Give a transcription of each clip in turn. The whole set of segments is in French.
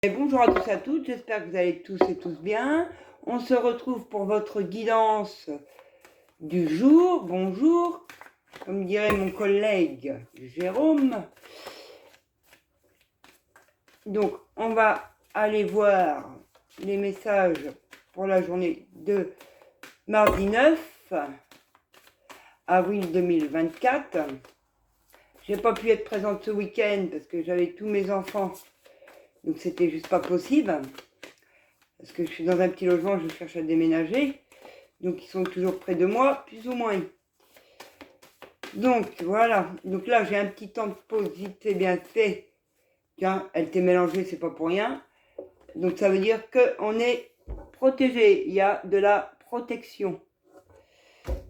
Et bonjour à tous et à toutes, j'espère que vous allez tous et tous bien. On se retrouve pour votre guidance du jour. Bonjour, comme dirait mon collègue Jérôme. Donc, on va aller voir les messages pour la journée de mardi 9 avril 2024. J'ai pas pu être présente ce week-end parce que j'avais tous mes enfants, donc c'était juste pas possible. Parce que je suis dans un petit logement, je cherche à déménager. Donc ils sont toujours près de moi, plus ou moins. Donc voilà. Donc là, j'ai un petit temps de pause vite fait, bien fait. Tiens, elle t'est mélangée, c'est pas pour rien. Donc ça veut dire qu'on est protégé. Il y a de la protection.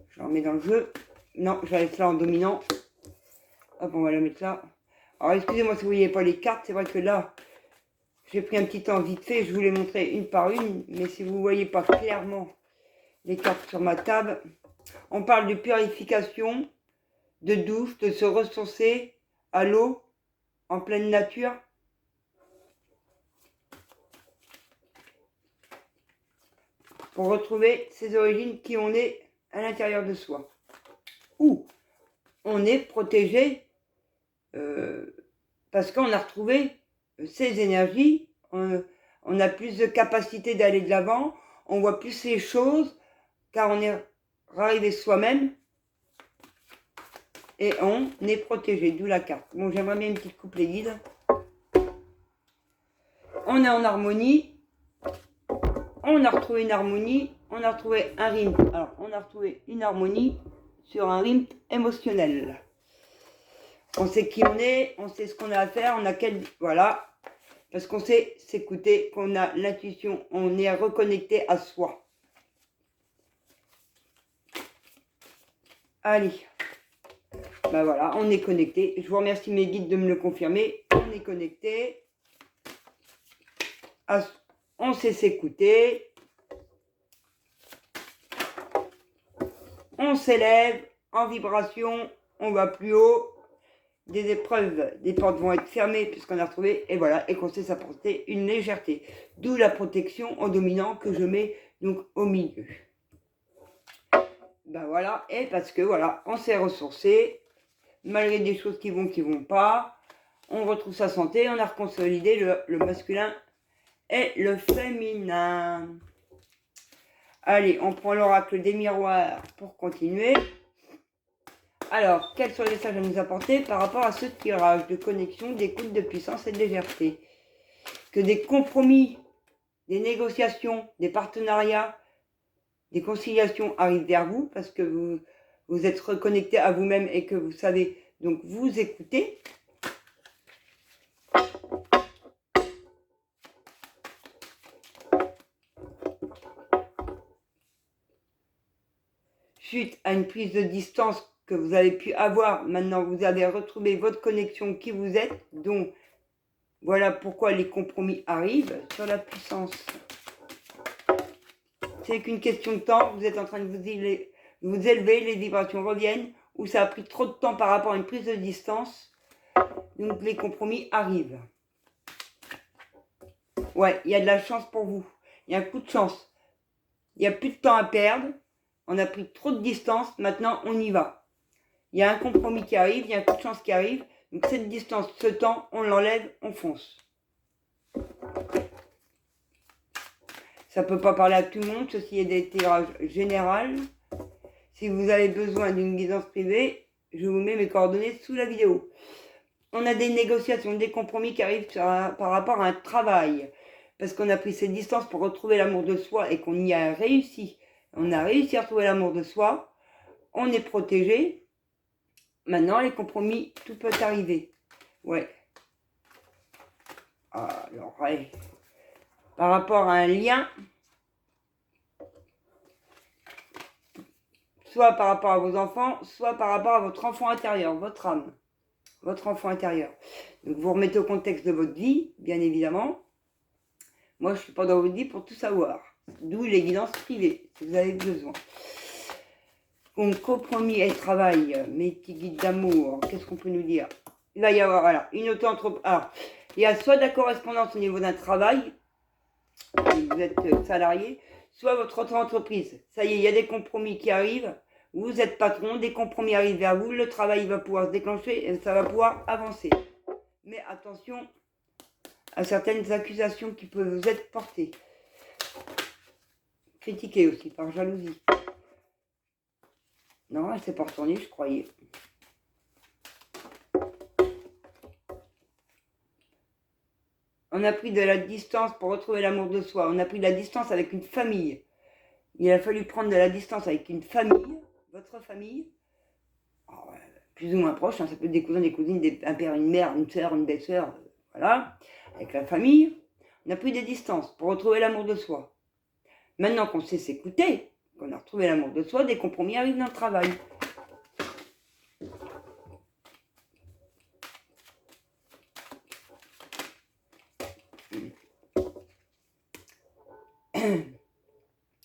Je la remets dans le jeu. Non, je la laisse là en dominant. Hop, on va la mettre là. Alors excusez-moi si vous ne voyez pas les cartes. C'est vrai que là, j'ai pris un petit temps vite fait. Je vous les montrer une par une. Mais si vous ne voyez pas clairement les cartes sur ma table, on parle de purification, de douche, de se ressourcer à l'eau, en pleine nature. Pour retrouver ses origines, qui on est à l'intérieur de soi. Ou on est protégé parce qu'on a retrouvé ses énergies, on a plus de capacité d'aller de l'avant, on voit plus les choses, car on est arrivé soi-même et on est protégé, d'où la carte. Bon, j'aimerais bien une petite coupe les guides. On est en harmonie. On a retrouvé une harmonie, on a retrouvé un rythme. Alors, on a retrouvé une harmonie sur un rythme émotionnel. On sait qui on est, on sait ce qu'on a à faire, on a quel... Voilà. Parce qu'on sait s'écouter, qu'on a l'intuition, on est reconnecté à soi. Allez. Ben voilà, on est connecté. Je vous remercie mes guides de me le confirmer. On est connecté. On sait s'écouter. On s'élève en vibration, on va plus haut. Des épreuves, des portes vont être fermées puisqu'on a retrouvé, et voilà, et qu'on sait s'apporter une légèreté. D'où la protection en dominant que je mets donc au milieu. Ben voilà, et parce que voilà, on s'est ressourcé, malgré des choses qui vont pas, on retrouve sa santé, on a reconsolidé le masculin et le féminin. Allez, on prend l'oracle des miroirs pour continuer. Alors, quels sont les messages à nous apporter par rapport à ce tirage de connexion, d'écoute, de puissance et de légèreté? Que des compromis, des négociations, des partenariats, des conciliations arrivent vers vous parce que vous êtes reconnecté à vous-même et que vous savez donc vous écouter. Suite à une prise de distance que vous avez pu avoir, maintenant vous avez retrouvé votre connexion qui vous êtes, donc voilà pourquoi les compromis arrivent sur la puissance. C'est qu'une question de temps, vous êtes en train de vous élever, les vibrations reviennent, ou ça a pris trop de temps par rapport à une prise de distance, donc les compromis arrivent. Ouais, il y a de la chance pour vous, il y a un coup de chance, il n'y a plus de temps à perdre, on a pris trop de distance, maintenant on y va. Il y a un compromis qui arrive, il y a un coup de chance qui arrive, donc cette distance, ce temps, on l'enlève, on fonce. Ça ne peut pas parler à tout le monde, ceci est des tirages généraux. Si vous avez besoin d'une guidance privée, je vous mets mes coordonnées sous la vidéo. On a des négociations, des compromis qui arrivent par rapport à un travail. Parce qu'on a pris cette distance pour retrouver l'amour de soi et qu'on y a réussi. On a réussi à retrouver l'amour de soi. On est protégé. Maintenant, les compromis, tout peut arriver. Ouais. Alors, ouais. Par rapport à un lien, soit par rapport à vos enfants, soit par rapport à votre enfant intérieur, votre âme, votre enfant intérieur. Donc vous remettez au contexte de votre vie, bien évidemment. Moi, je ne suis pas dans votre vie pour tout savoir. D'où les guidances privées, si vous avez besoin. Donc, compromis et travail, mes petits guides d'amour, qu'est-ce qu'on peut nous dire? Il va y avoir, voilà, une auto-entreprise. Alors, Il y a soit de la correspondance au niveau d'un travail, si vous êtes salarié, soit votre auto-entreprise. Ça y est, il y a des compromis qui arrivent. Vous êtes patron, des compromis arrivent vers vous, le travail va pouvoir se déclencher et ça va pouvoir avancer. Mais attention à certaines accusations qui peuvent vous être portées. Critiquées aussi par jalousie. Non, elle s'est pas retournée, je croyais. On a pris de la distance pour retrouver l'amour de soi. On a pris de la distance avec une famille. Il a fallu prendre de la distance avec une famille, votre famille, plus ou moins proche, hein, ça peut être des cousins, des cousines, un père, une mère, une soeur, une belle-sœur, voilà, avec la famille. On a pris des distances pour retrouver l'amour de soi. Maintenant qu'on sait s'écouter, qu'on a retrouvé l'amour de soi, des compromis arrivent dans le travail.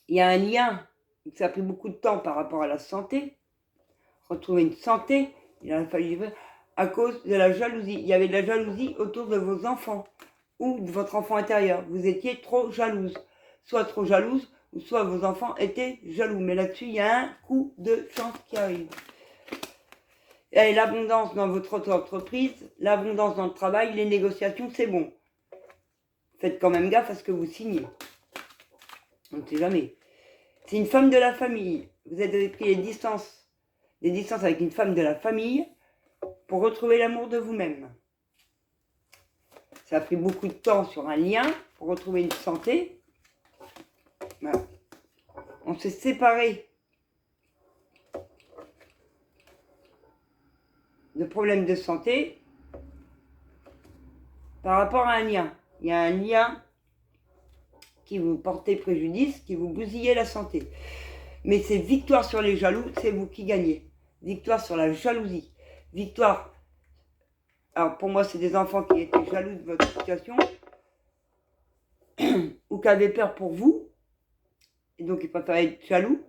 Il y a un lien, ça a pris beaucoup de temps par rapport à la santé. Retrouver une santé, il a fallu à cause de la jalousie. Il y avait de la jalousie autour de vos enfants ou de votre enfant intérieur. Vous étiez trop jalouse. Soit trop jalouse, ou soit vos enfants étaient jaloux. Mais là-dessus, il y a un coup de chance qui arrive. Et l'abondance dans votre entreprise, l'abondance dans le travail, les négociations, c'est bon. Faites quand même gaffe à ce que vous signez. On ne sait jamais. C'est une femme de la famille. Vous avez pris des distances avec une femme de la famille pour retrouver l'amour de vous-même. Ça a pris beaucoup de temps sur un lien pour retrouver une santé. Voilà. On s'est séparés de problèmes de santé par rapport à un lien. Il y a un lien qui vous portait préjudice, qui vous bousillait la santé. Mais c'est victoire sur les jaloux, c'est vous qui gagnez. Victoire sur la jalousie. Victoire. Alors pour moi, c'est des enfants qui étaient jaloux de votre situation ou qui avaient peur pour vous. Et donc ils préféraient être jaloux.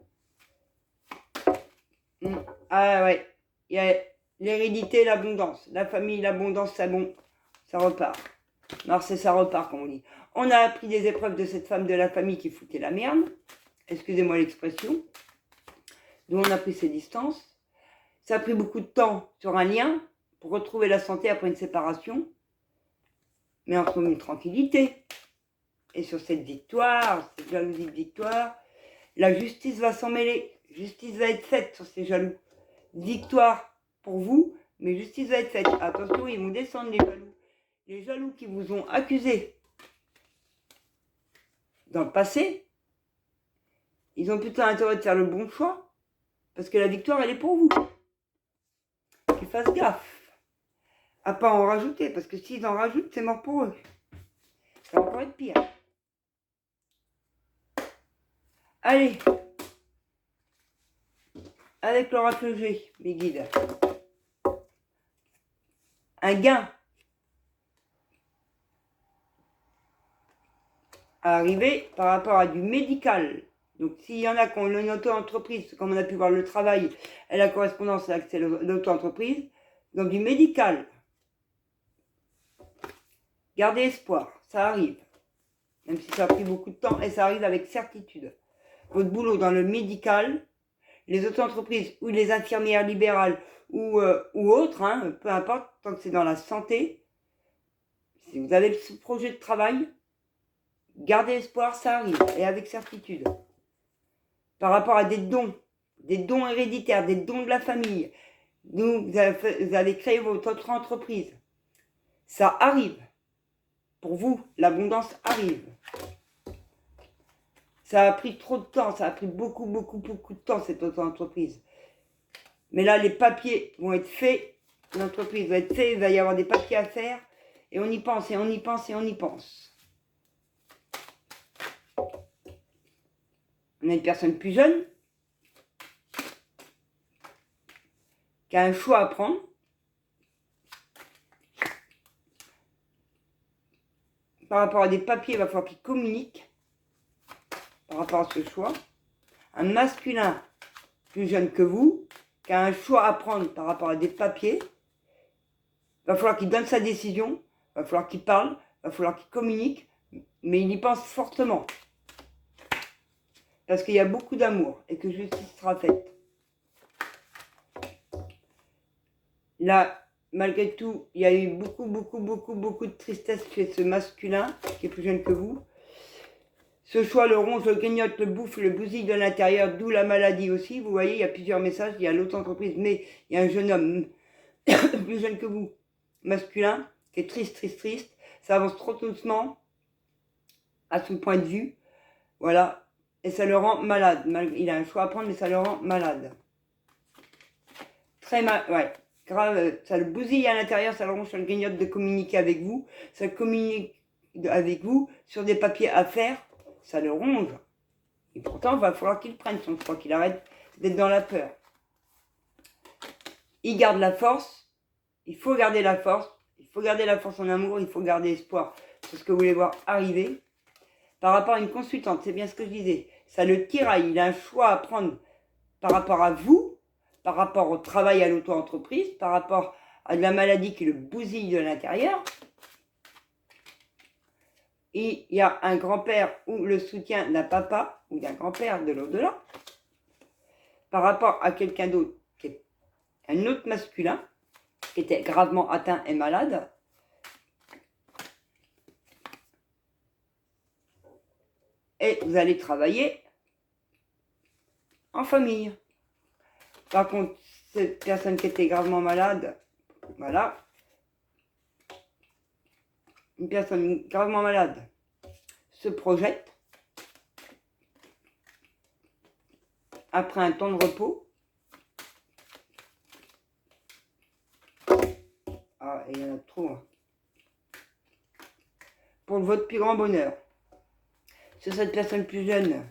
Ah ouais. Il y a l'hérédité, l'abondance. La famille, l'abondance, ça bon. Ça repart. Alors c'est ça repart, comme on dit. On a appris des épreuves de cette femme de la famille qui foutait la merde. Excusez-moi l'expression. D'où on a pris ses distances. Ça a pris beaucoup de temps sur un lien pour retrouver la santé après une séparation. Mais on trouve une tranquillité. Et sur cette victoire, cette jalousie de victoire, la justice va s'en mêler. Justice va être faite sur ces jaloux. Victoire pour vous, mais justice va être faite. Attention, ils vont descendre les jaloux. Les jaloux qui vous ont accusé dans le passé, ils ont plutôt intérêt de faire le bon choix, parce que la victoire, elle est pour vous. Qu'ils fassent gaffe à pas en rajouter, parce que s'ils en rajoutent, c'est mort pour eux. Ça va encore être pire. Allez, avec l'oracle G, mes guides, un gain à arriver par rapport à du médical. Donc s'il y en a qui ont une auto-entreprise, comme on a pu voir le travail et la correspondance avec l'auto-entreprise, donc du médical, gardez espoir, ça arrive. Même si ça a pris beaucoup de temps et ça arrive avec certitude. Votre boulot dans le médical, les auto-entreprises ou les infirmières libérales ou autres, hein, peu importe, tant que c'est dans la santé, si vous avez ce projet de travail, gardez espoir, ça arrive, et avec certitude. Par rapport à des dons héréditaires, des dons de la famille, vous avez créé votre autre entreprise, ça arrive. Pour vous, l'abondance arrive. Ça a pris trop de temps, ça a pris beaucoup de temps, cette auto-entreprise. Mais là, les papiers vont être faits, l'entreprise va être faite, il va y avoir des papiers à faire, et on y pense, et on y pense, et on y pense. On a une personne plus jeune qui a un choix à prendre. Par rapport à des papiers, il va falloir qu'il communique par rapport à ce choix. Un masculin plus jeune que vous, qui a un choix à prendre par rapport à des papiers, il va falloir qu'il donne sa décision Il va falloir qu'il parle, il va falloir qu'il communique, mais il y pense fortement. Parce qu'il y a beaucoup d'amour et que justice sera faite. Là, malgré tout, il y a eu beaucoup de tristesse chez ce masculin qui est plus jeune que vous. Ce choix le ronge, le grignote, le bouffe, le bousille de l'intérieur, d'où la maladie aussi. Vous voyez, il y a plusieurs messages, il y a l'autre entreprise, mais il y a un jeune homme plus jeune que vous, masculin, qui est triste. Ça avance trop doucement à son point de vue. Voilà. Et ça le rend malade. Il a un choix à prendre, mais ça le rend malade. Très mal, ouais. Grave, ça le bousille à l'intérieur, ça le ronge, ça le grignote de communiquer avec vous. Ça communique avec vous sur des papiers à faire. Ça le ronge. Et pourtant, il va falloir qu'il prenne son choix, qu'il arrête d'être dans la peur. Il garde la force. Il faut garder la force. Il faut garder la force en amour. Il faut garder espoir sur ce que vous voulez voir arriver. Par rapport à une consultante, c'est bien ce que je disais. Ça le tiraille. Il a un choix à prendre par rapport à vous, par rapport au travail à l'auto-entreprise, par rapport à de la maladie qui le bousille de l'intérieur. Et il y a un grand-père ou le soutien d'un papa ou d'un grand-père de l'au-delà par rapport à quelqu'un d'autre qui est un autre masculin qui était gravement atteint et malade. Et vous allez travailler en famille. Par contre, cette personne qui était gravement malade, voilà, une personne gravement malade se projette après un temps de repos. Ah, il y en a trop. Hein. Pour votre plus grand bonheur. C'est cette personne plus jeune,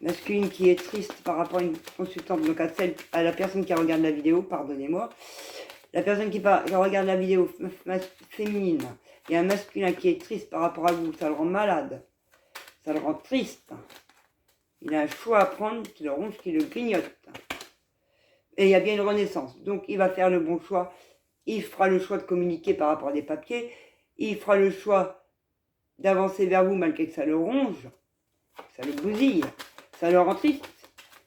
masculine, qui est triste par rapport à une consultante, donc à la personne qui regarde la vidéo, pardonnez-moi. La personne qui regarde la vidéo féminine, il y a un masculin qui est triste par rapport à vous, ça le rend malade, ça le rend triste. Il a un choix à prendre qui le ronge, qui le grignote. Et il y a bien une renaissance. Donc il va faire le bon choix. Il fera le choix de communiquer par rapport à des papiers. Il fera le choix d'avancer vers vous malgré que ça le ronge, ça le bousille, ça le rend triste.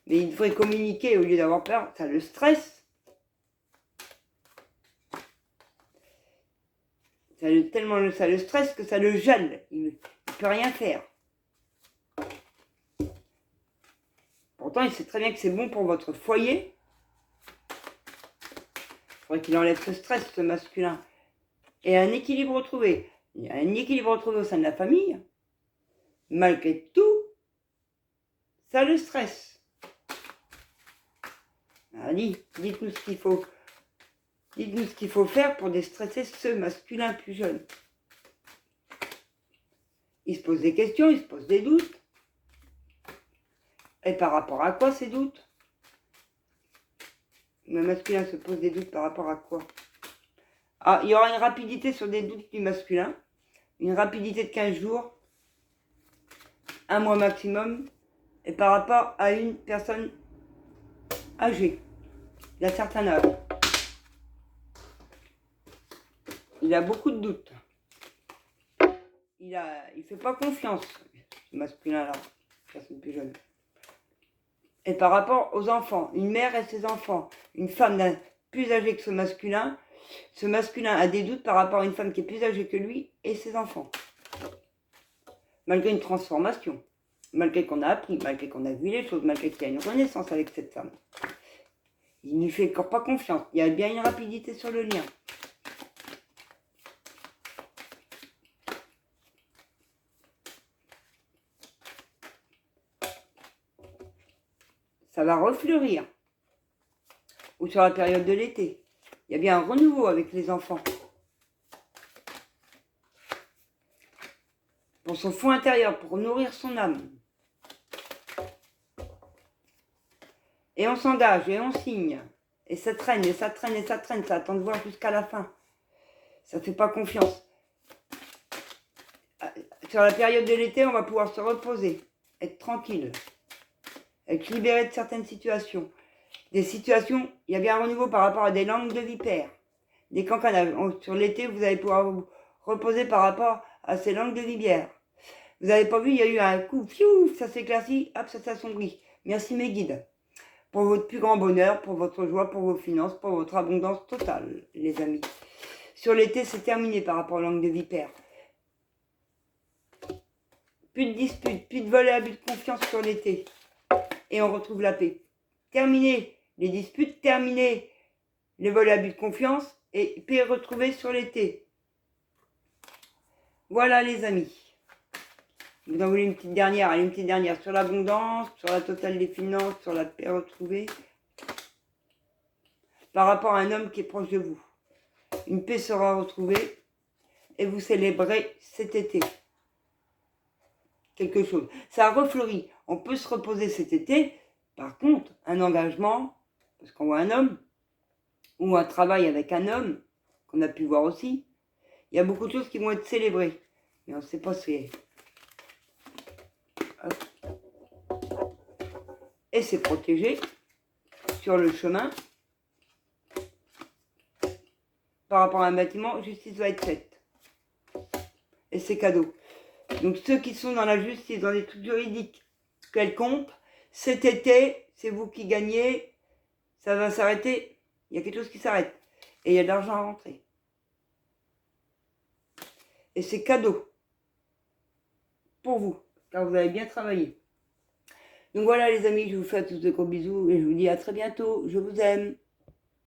Mais il devrait communiquer au lieu d'avoir peur, ça le stresse. Ça le stresse que ça le gèle. Il ne peut rien faire. Pourtant, il sait très bien que c'est bon pour votre foyer. Il faudrait qu'il enlève ce stress, ce masculin. Et un équilibre retrouvé. Il y a un équilibre retrouvé au sein de la famille. Malgré tout, ça le stresse. Allez, dites-nous ce qu'il faut. Dites-nous ce qu'il faut faire pour déstresser ce masculin plus jeune. Il se pose des questions, il se pose des doutes. Et par rapport à quoi ces doutes? Le masculin se pose des doutes par rapport à quoi? Ah, il y aura une rapidité sur des doutes du masculin. Une rapidité de 15 jours. Un mois maximum. Et par rapport à une personne âgée. D'un certain âge. Il a beaucoup de doutes. Il fait pas confiance, ce masculin-là, personne plus jeune. Et par rapport aux enfants, une mère et ses enfants, une femme plus âgée que ce masculin a des doutes par rapport à une femme qui est plus âgée que lui et ses enfants. Malgré une transformation, malgré qu'on a appris, malgré qu'on a vu les choses, malgré qu'il y a une renaissance avec cette femme. Il n'y fait encore pas confiance. Il y a bien une rapidité sur le lien. Ça va refleurir. Ou sur la période de l'été. Il y a bien un renouveau avec les enfants. Pour son fond intérieur, pour nourrir son âme. Et on s'engage, et on signe. Et ça traîne, et ça traîne, et ça traîne. Ça attend de voir jusqu'à la fin. Ça ne fait pas confiance. Sur la période de l'été, on va pouvoir se reposer. Être tranquille. Être libéré de certaines situations. Des situations, il y a bien un renouveau par rapport à des langues de vipères. des cancanages. Sur l'été, vous allez pouvoir vous reposer par rapport à ces langues de Vibière. Vous n'avez pas vu, il y a eu un coup, fiou, ça s'éclaircit, hop, ça s'assombrit. Merci mes guides. Pour votre plus grand bonheur, pour votre joie, pour vos finances, pour votre abondance totale, les amis. Sur l'été, c'est terminé par rapport aux langues de vipère. Plus de disputes, plus de vol et abus de confiance sur l'été. Et on retrouve la paix. Terminé les disputes, terminé les vols et abus de confiance et paix retrouvée sur l'été. Voilà les amis. Vous en voulez une petite dernière? Allez, une petite dernière sur l'abondance, sur la totale des finances, sur la paix retrouvée. Par rapport à un homme qui est proche de vous. Une paix sera retrouvée et vous célébrez cet été. Quelque chose. Ça a refleuri. On peut se reposer cet été. Par contre, un engagement, parce qu'on voit un homme, ou un travail avec un homme, qu'on a pu voir aussi, il y a beaucoup de choses qui vont être célébrées. Mais on ne sait pas si... Et c'est protégé sur le chemin. Par rapport à un bâtiment, justice va être faite. Et c'est cadeau. Donc ceux qui sont dans la justice, dans des trucs juridiques quelconques, cet été, c'est vous qui gagnez, ça va s'arrêter, il y a quelque chose qui s'arrête. Et il y a de l'argent à rentrer. Et c'est cadeau. Pour vous, car vous avez bien travaillé. Donc voilà les amis, je vous fais à tous de gros bisous et je vous dis à très bientôt. Je vous aime.